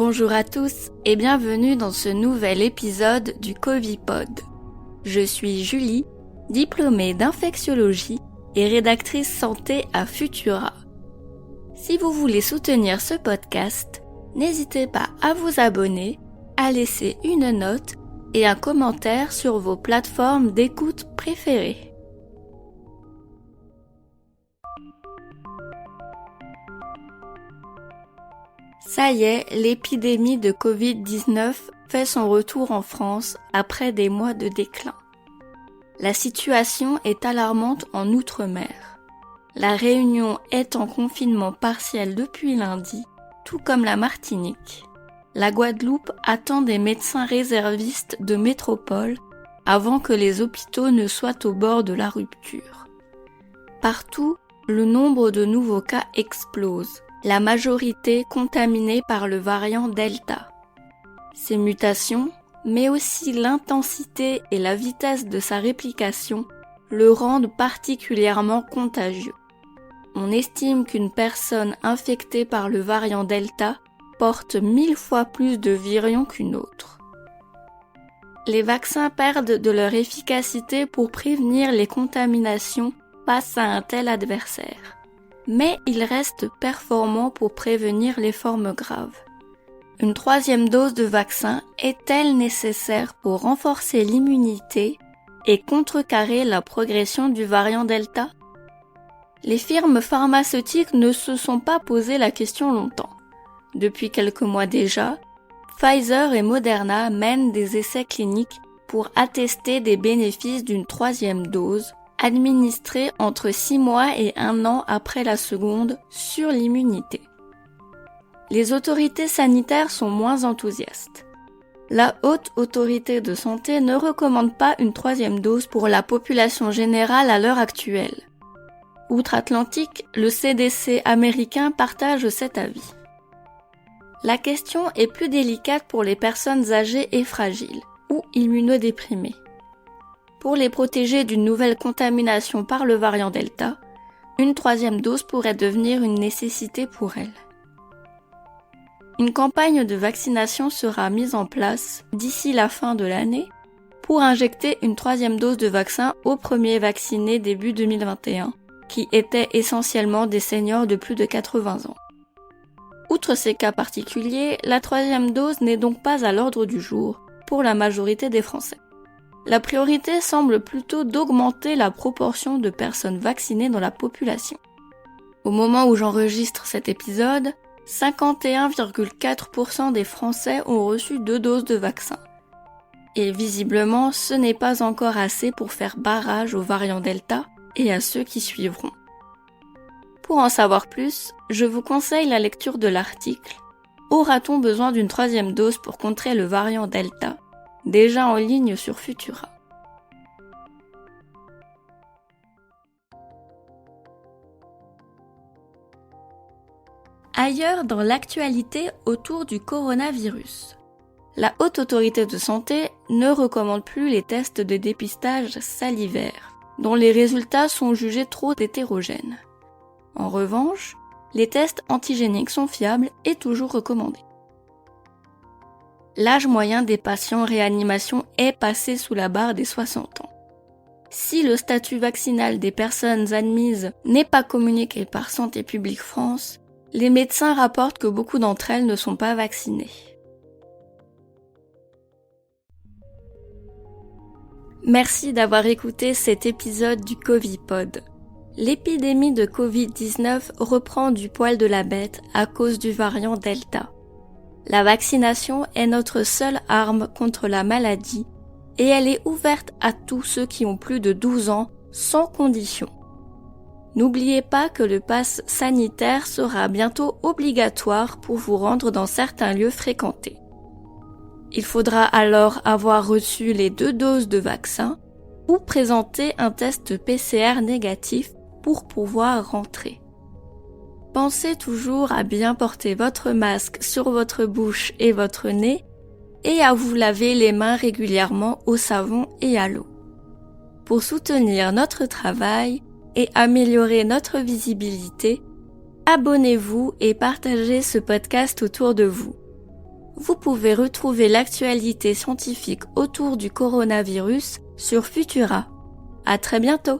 Bonjour à tous et bienvenue dans ce nouvel épisode du Covipod. Je suis Julie, diplômée d'infectiologie et rédactrice santé à Futura. Si vous voulez soutenir ce podcast, n'hésitez pas à vous abonner, à laisser une note et un commentaire sur vos plateformes d'écoute préférées. Ça y est, l'épidémie de Covid-19 fait son retour en France après des mois de déclin. La situation est alarmante en Outre-mer. La Réunion est en confinement partiel depuis lundi, tout comme la Martinique. La Guadeloupe attend des médecins réservistes de métropole avant que les hôpitaux ne soient au bord de la rupture. Partout, le nombre de nouveaux cas explose. La majorité contaminée par le variant Delta. Ces mutations, mais aussi l'intensité et la vitesse de sa réplication, le rendent particulièrement contagieux. On estime qu'une personne infectée par le variant Delta porte 1000 fois plus de virions qu'une autre. Les vaccins perdent de leur efficacité pour prévenir les contaminations face à un tel adversaire. Mais ils restent performants pour prévenir les formes graves. Une troisième dose de vaccin est-elle nécessaire pour renforcer l'immunité et contrecarrer la progression du variant Delta? Les firmes pharmaceutiques ne se sont pas posé la question longtemps. Depuis quelques mois déjà, Pfizer et Moderna mènent des essais cliniques pour attester des bénéfices d'une troisième dose, administrée entre 6 mois et 1 an après la seconde sur l'immunité. Les autorités sanitaires sont moins enthousiastes. La Haute Autorité de Santé ne recommande pas une troisième dose pour la population générale à l'heure actuelle. Outre-Atlantique, le CDC américain partage cet avis. La question est plus délicate pour les personnes âgées et fragiles, ou immunodéprimées. Pour les protéger d'une nouvelle contamination par le variant Delta, une troisième dose pourrait devenir une nécessité pour elles. Une campagne de vaccination sera mise en place d'ici la fin de l'année pour injecter une troisième dose de vaccin aux premiers vaccinés début 2021, qui étaient essentiellement des seniors de plus de 80 ans. Outre ces cas particuliers, la troisième dose n'est donc pas à l'ordre du jour pour la majorité des Français. La priorité semble plutôt d'augmenter la proportion de personnes vaccinées dans la population. Au moment où j'enregistre cet épisode, 51,4% des Français ont reçu 2 doses de vaccin. Et visiblement, ce n'est pas encore assez pour faire barrage au variant Delta et à ceux qui suivront. Pour en savoir plus, je vous conseille la lecture de l'article « Aura-t-on besoin d'une troisième dose pour contrer le variant Delta ?» déjà en ligne sur Futura. Ailleurs dans l'actualité autour du coronavirus. La Haute Autorité de Santé ne recommande plus les tests de dépistage salivaires, dont les résultats sont jugés trop hétérogènes. En revanche, les tests antigéniques sont fiables et toujours recommandés. L'âge moyen des patients en réanimation est passé sous la barre des 60 ans. Si le statut vaccinal des personnes admises n'est pas communiqué par Santé publique France, les médecins rapportent que beaucoup d'entre elles ne sont pas vaccinées. Merci d'avoir écouté cet épisode du Covipod. L'épidémie de Covid-19 reprend du poil de la bête à cause du variant Delta. La vaccination est notre seule arme contre la maladie et elle est ouverte à tous ceux qui ont plus de 12 ans sans condition. N'oubliez pas que le pass sanitaire sera bientôt obligatoire pour vous rendre dans certains lieux fréquentés. Il faudra alors avoir reçu les 2 doses de vaccin ou présenter un test PCR négatif pour pouvoir rentrer. Pensez toujours à bien porter votre masque sur votre bouche et votre nez et à vous laver les mains régulièrement au savon et à l'eau. Pour soutenir notre travail et améliorer notre visibilité, abonnez-vous et partagez ce podcast autour de vous. Vous pouvez retrouver l'actualité scientifique autour du coronavirus sur Futura. À très bientôt!